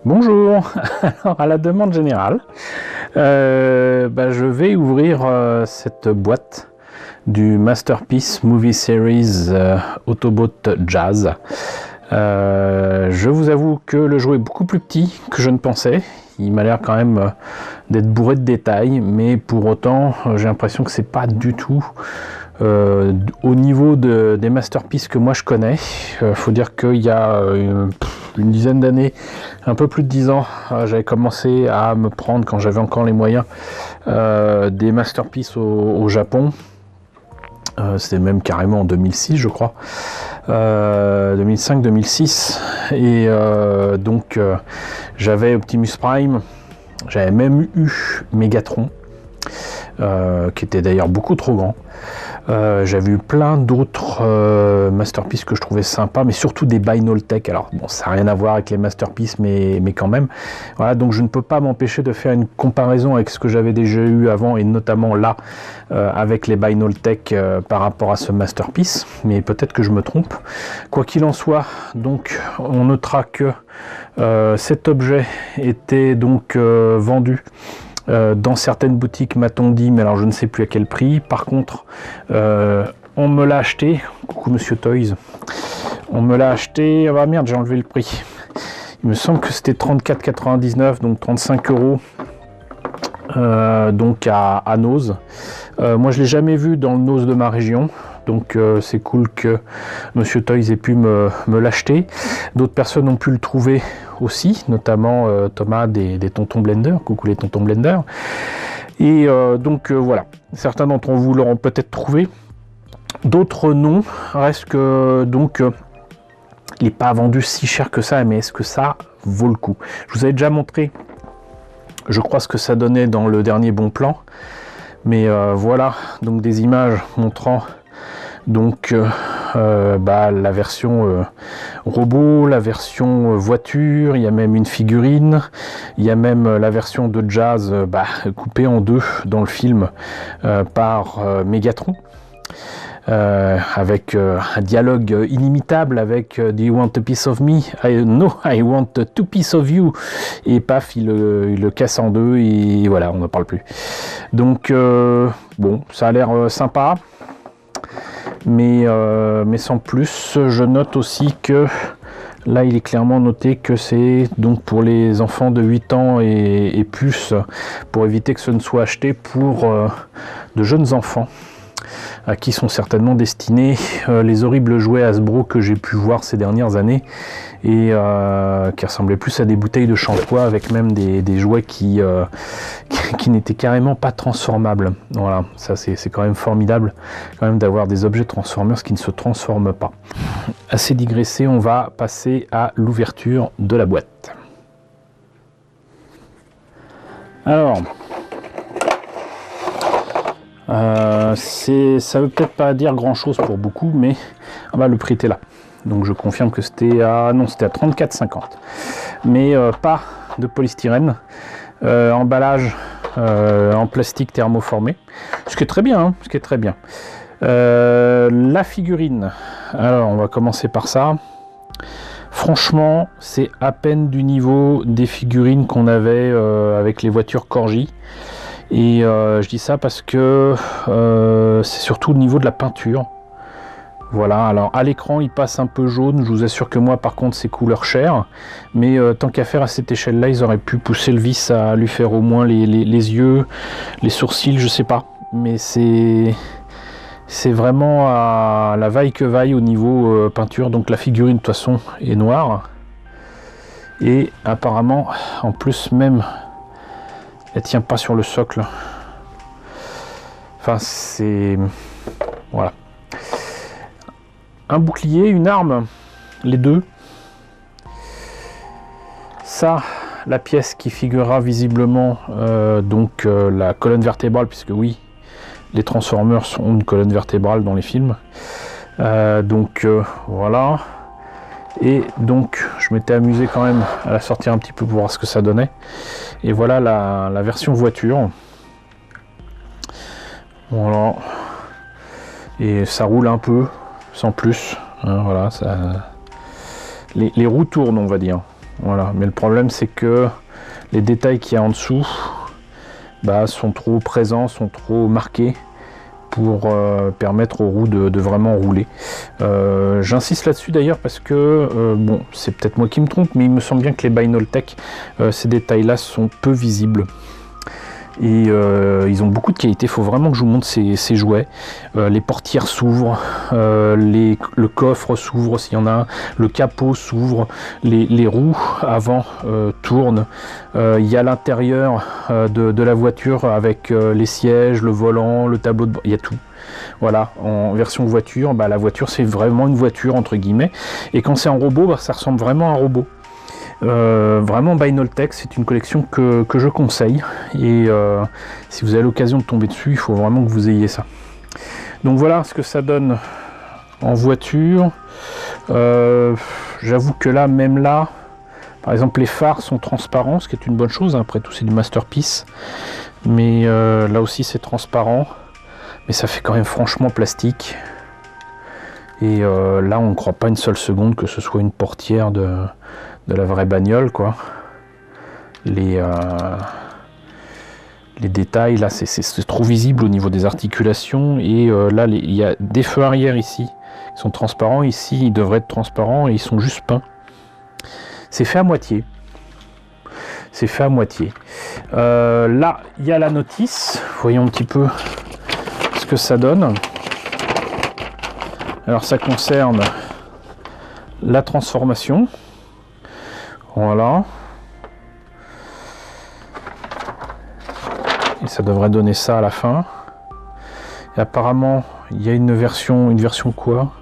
Bonjour. Alors, à la demande générale, je vais ouvrir cette boîte du Masterpiece Movie Series Autobot Jazz. Je vous avoue que le jeu est beaucoup plus petit que je ne pensais. Il m'a l'air quand même d'être bourré de détails, mais pour autant, j'ai l'impression que c'est pas du tout au niveau des masterpieces que moi je connais. Faut dire qu'il y a une dizaine d'années, un peu plus de 10 ans, j'avais commencé à me prendre, quand j'avais encore les moyens, des masterpieces au Japon. C'était même carrément en 2006 je crois, 2005-2006, et j'avais Optimus Prime, j'avais même eu Megatron, qui était d'ailleurs beaucoup trop grand. J'avais eu plein d'autres masterpieces que je trouvais sympas, mais surtout des Binoltech. Alors bon, ça n'a rien à voir avec les masterpieces, mais quand même. Voilà, donc je ne peux pas m'empêcher de faire une comparaison avec ce que j'avais déjà eu avant, et notamment là, avec les Binoltech par rapport à ce masterpiece, mais peut-être que je me trompe. Quoi qu'il en soit, donc on notera que cet objet était donc vendu dans certaines boutiques, m'a-t-on dit, mais alors je ne sais plus à quel prix. Par contre, on me l'a acheté. Coucou Monsieur Toys. On me l'a acheté. Ah bah merde, j'ai enlevé le prix. Il me semble que c'était 34,99, donc 35 €. Donc à Nose. Moi je l'ai jamais vu dans le Nose de ma région, donc c'est cool que Monsieur Toys ait pu me l'acheter. D'autres personnes ont pu le trouver aussi, notamment Thomas des Tontons Blender. Coucou les Tontons Blender. Et voilà, certains d'entre vous l'auront peut-être trouvé, d'autres non. Reste que donc il n'est pas vendu si cher que ça, mais est-ce que ça vaut le coup? Je vous avais déjà montré, je crois, ce que ça donnait dans le dernier bon plan, mais voilà, donc des images montrant donc la version robot, la version voiture, il y a même une figurine, il y a même la version de Jazz coupée en deux dans le film par Megatron. Avec un dialogue inimitable avec Do you want a piece of me? No, I want two pieces of you. Et paf, il le casse en deux et voilà, on n'en parle plus. Donc bon, ça a l'air sympa, mais sans plus. Je note aussi que là, il est clairement noté que c'est donc pour les enfants de 8 ans et plus, pour éviter que ce ne soit acheté pour de jeunes enfants, à qui sont certainement destinés les horribles jouets Hasbro que j'ai pu voir ces dernières années, et qui ressemblaient plus à des bouteilles de shampoing, avec même des jouets qui n'étaient carrément pas transformables. Voilà, ça c'est quand même formidable quand même d'avoir des objets Transformers qui ne se transforment pas. Assez digressé, on va passer à l'ouverture de la boîte. Alors, ça veut peut-être pas dire grand chose pour beaucoup, mais le prix était là, donc je confirme que c'était à 34,50, mais pas de polystyrène, emballage en plastique thermoformé, ce qui est très bien, hein, ce qui est très bien. La figurine, alors on va commencer par ça. Franchement, c'est à peine du niveau des figurines qu'on avait avec les voitures Corgi. Et je dis ça parce que c'est surtout au niveau de la peinture. Voilà, alors à l'écran il passe un peu jaune, je vous assure que moi par contre c'est couleur chair, mais tant qu'à faire à cette échelle là, ils auraient pu pousser le vis à lui faire au moins les yeux, les sourcils, je sais pas, mais c'est vraiment à la vaille que vaille au niveau peinture. Donc la figurine de toute façon est noire, et apparemment en plus même elle tient pas sur le socle. Enfin c'est... voilà. Un bouclier, une arme, les deux. Ça, la pièce qui figurera visiblement la colonne vertébrale, puisque oui, les Transformers ont une colonne vertébrale dans les films. Voilà. Et donc je m'étais amusé quand même à la sortir un petit peu pour voir ce que ça donnait. Et voilà la version voiture. Voilà. Et ça roule un peu, sans plus. Hein, voilà, ça... les roues tournent, on va dire. Voilà, mais le problème c'est que les détails qu'il y a en dessous sont trop présents, sont trop marqués pour permettre aux roues de vraiment rouler. J'insiste là-dessus d'ailleurs parce que, bon, c'est peut-être moi qui me trompe, mais il me semble bien que les Binoltech, ces détails-là sont peu visibles. Et ils ont beaucoup de qualité, il faut vraiment que je vous montre ces jouets. Les portières s'ouvrent, le coffre s'ouvre s'il y en a un, le capot s'ouvre, les roues avant tournent. Il y a l'intérieur de la voiture avec les sièges, le volant, le tableau de bord, il y a tout. Voilà, en version voiture, la voiture c'est vraiment une voiture entre guillemets. Et quand c'est en robot, ça ressemble vraiment à un robot. Vraiment Binoltech, c'est une collection que je conseille et si vous avez l'occasion de tomber dessus, il faut vraiment que vous ayez ça. Donc voilà ce que ça donne en voiture. J'avoue que là, même là, par exemple les phares sont transparents, ce qui est une bonne chose, après tout c'est du Masterpiece, mais là aussi c'est transparent, mais ça fait quand même franchement plastique. Et là on ne croit pas une seule seconde que ce soit une portière de la vraie bagnole, quoi. Les détails là c'est trop visible au niveau des articulations, et là il y a des feux arrière ici qui sont transparents, ici ils devraient être transparents et ils sont juste peints. C'est fait à moitié. C'est fait à moitié. Là il y a la notice, voyons un petit peu ce que ça donne. Alors ça concerne la transformation. Voilà. Et ça devrait donner ça à la fin. Et apparemment, il y a une version quoi?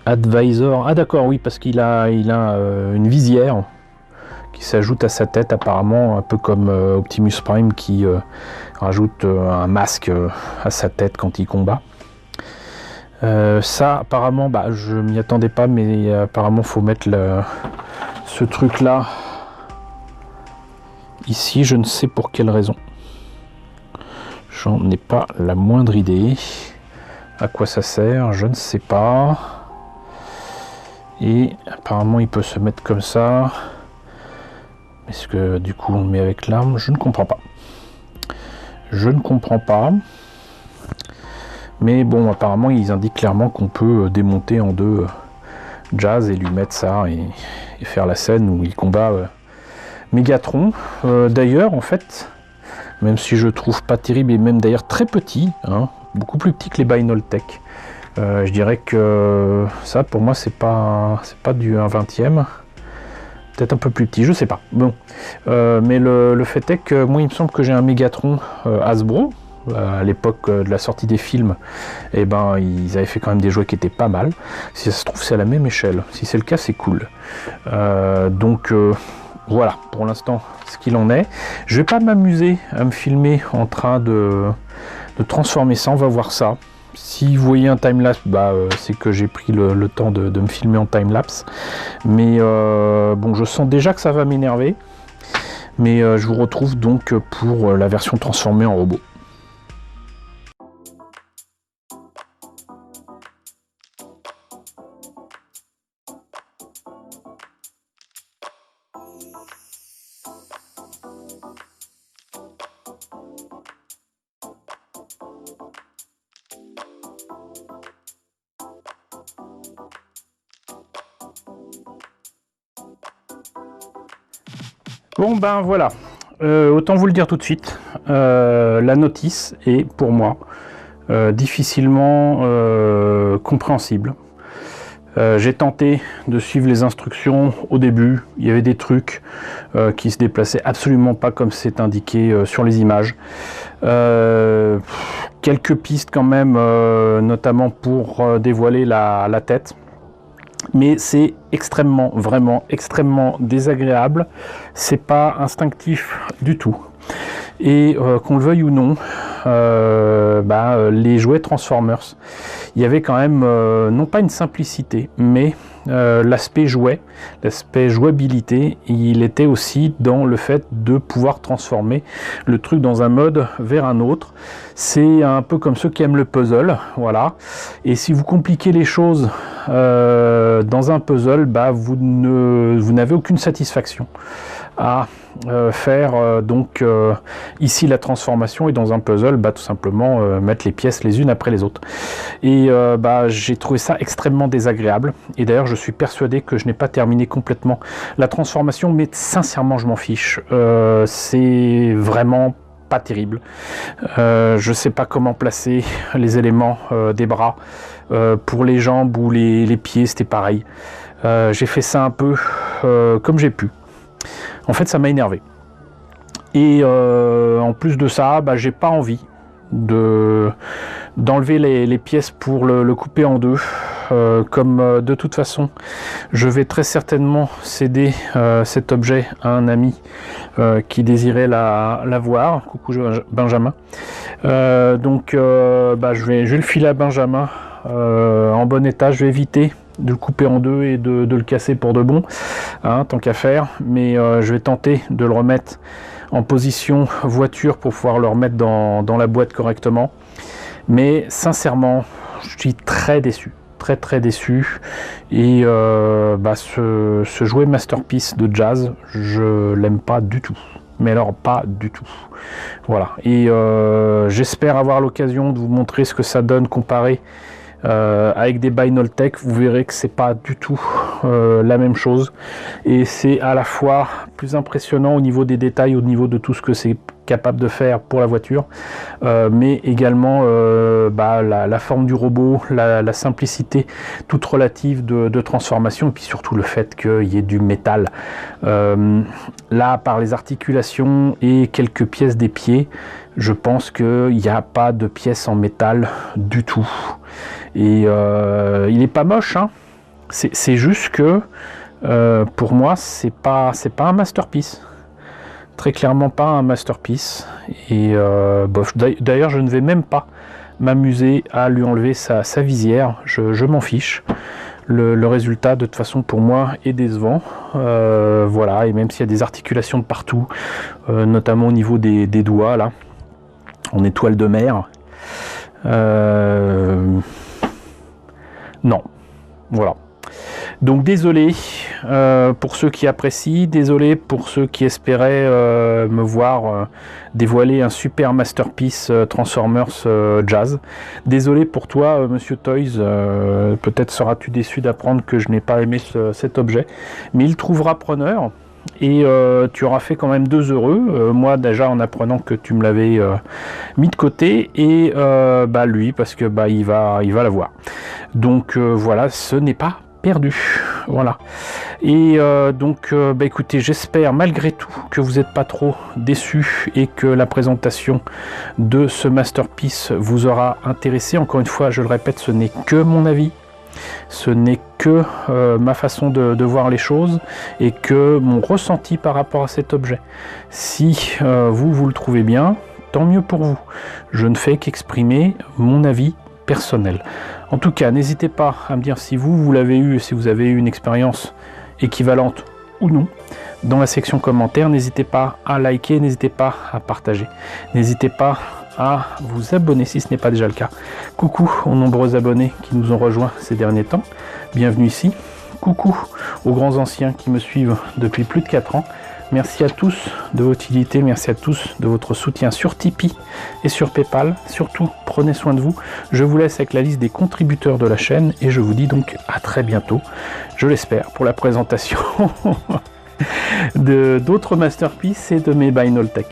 Advisor. Ah d'accord, oui, parce qu'il a une visière qui s'ajoute à sa tête, apparemment, un peu comme Optimus Prime qui rajoute un masque à sa tête quand il combat. Ça, apparemment, je m'y attendais pas, mais apparemment, faut mettre ce truc là ici, je ne sais pour quelle raison. J'en ai pas la moindre idée. À quoi ça sert, je ne sais pas. Et apparemment il peut se mettre comme ça. Est-ce que du coup on le met avec l'arme? Je ne comprends pas. Je ne comprends pas. Mais bon, apparemment ils indiquent clairement qu'on peut démonter en deux Jazz et lui mettre ça et faire la scène où il combat Megatron. D'ailleurs, en fait, même si je trouve pas terrible, et même d'ailleurs très petit, hein, beaucoup plus petit que les Binoltech, je dirais que ça pour moi c'est pas du 1/20e, peut-être un peu plus petit, je sais pas. Bon, mais le fait est que moi il me semble que j'ai un Megatron Hasbro. À l'époque de la sortie des films, et ils avaient fait quand même des jouets qui étaient pas mal. Si ça se trouve c'est à la même échelle, si c'est le cas c'est cool. Donc voilà pour l'instant ce qu'il en est. Je vais pas m'amuser à me filmer en train de transformer ça, on va voir ça. Si vous voyez un timelapse, c'est que j'ai pris le temps de me filmer en timelapse. Mais bon, je sens déjà que ça va m'énerver. Mais je vous retrouve donc pour la version transformée en robot. Bon voilà, autant vous le dire tout de suite, la notice est pour moi difficilement compréhensible. J'ai tenté de suivre les instructions au début, il y avait des trucs qui se déplaçaient absolument pas comme c'est indiqué sur les images. Quelques pistes quand même, notamment pour dévoiler la tête. Mais c'est extrêmement, vraiment extrêmement désagréable. C'est pas instinctif du tout. Et qu'on le veuille ou non, les jouets Transformers. Il y avait quand même, non pas une simplicité, mais l'aspect jouet, l'aspect jouabilité, il était aussi dans le fait de pouvoir transformer le truc dans un mode vers un autre. C'est un peu comme ceux qui aiment le puzzle, voilà. Et si vous compliquez les choses dans un puzzle, vous n'avez aucune satisfaction à faire ici la transformation, et dans un puzzle tout simplement mettre les pièces les unes après les autres. Et j'ai trouvé ça extrêmement désagréable, et d'ailleurs je suis persuadé que je n'ai pas terminé complètement la transformation, mais sincèrement je m'en fiche. C'est vraiment pas terrible. Je sais pas comment placer les éléments des bras. Pour les jambes ou les pieds, c'était pareil. J'ai fait ça un peu comme j'ai pu. En fait, ça m'a énervé. Et en plus de ça, j'ai pas envie d'enlever les pièces pour le couper en deux. Comme de toute façon, je vais très certainement céder cet objet à un ami qui désirait la voir. Coucou Benjamin. Je vais le filer à Benjamin en bon état. Je vais éviter de le couper en deux et de le casser pour de bon, tant qu'à faire, mais je vais tenter de le remettre en position voiture pour pouvoir le remettre dans la boîte correctement. Mais sincèrement, je suis très déçu, très déçu, et ce jouet Masterpiece de Jazz, je l'aime pas du tout. Mais alors pas du tout. Voilà, et j'espère avoir l'occasion de vous montrer ce que ça donne comparé avec des Bainoltech. Vous verrez que c'est pas du tout la même chose, et c'est à la fois plus impressionnant au niveau des détails, au niveau de tout ce que c'est capable de faire pour la voiture, mais également la forme du robot, la simplicité toute relative de transformation, et puis surtout le fait qu'il y ait du métal là par les articulations et quelques pièces des pieds. Je pense qu'il n'y a pas de pièces en métal du tout, et il n'est pas moche, hein. C'est juste que pour moi c'est pas un masterpiece, très clairement pas un masterpiece, et d'ailleurs je ne vais même pas m'amuser à lui enlever sa visière, je m'en fiche. Le résultat de toute façon pour moi est décevant, voilà, et même s'il y a des articulations de partout, notamment au niveau des doigts là, en étoile de mer, non, voilà. Donc désolé pour ceux qui apprécient, désolé pour ceux qui espéraient me voir dévoiler un super masterpiece Transformers Jazz. Désolé pour toi Monsieur Toys, peut-être seras-tu déçu d'apprendre que je n'ai pas aimé cet objet, mais il trouvera preneur. Et tu auras fait quand même 2 heureux, moi déjà en apprenant que tu me l'avais mis de côté, et lui parce que il va l'avoir. Donc voilà, ce n'est pas perdu, voilà. Et écoutez, j'espère malgré tout que vous n'êtes pas trop déçus et que la présentation de ce masterpiece vous aura intéressé. Encore une fois, je le répète, ce n'est que mon avis. Ce n'est que ma façon de voir les choses et que mon ressenti par rapport à cet objet. Si vous le trouvez bien, tant mieux pour vous. Je ne fais qu'exprimer mon avis personnel. En tout cas, n'hésitez pas à me dire si vous l'avez eu, si vous avez eu une expérience équivalente ou non. Dans la section commentaires, n'hésitez pas à liker, n'hésitez pas à partager, n'hésitez pas à vous abonner si ce n'est pas déjà le cas. Coucou aux nombreux abonnés qui nous ont rejoints ces derniers temps, bienvenue ici. Coucou aux grands anciens qui me suivent depuis plus de 4 ans. Merci à tous de votre utilité, merci à tous de votre soutien sur Tipeee et sur Paypal. Surtout, prenez soin de vous. Je vous laisse avec la liste des contributeurs de la chaîne et je vous dis donc à très bientôt, je l'espère, pour la présentation d'autres masterpieces et de mes Bainoltech.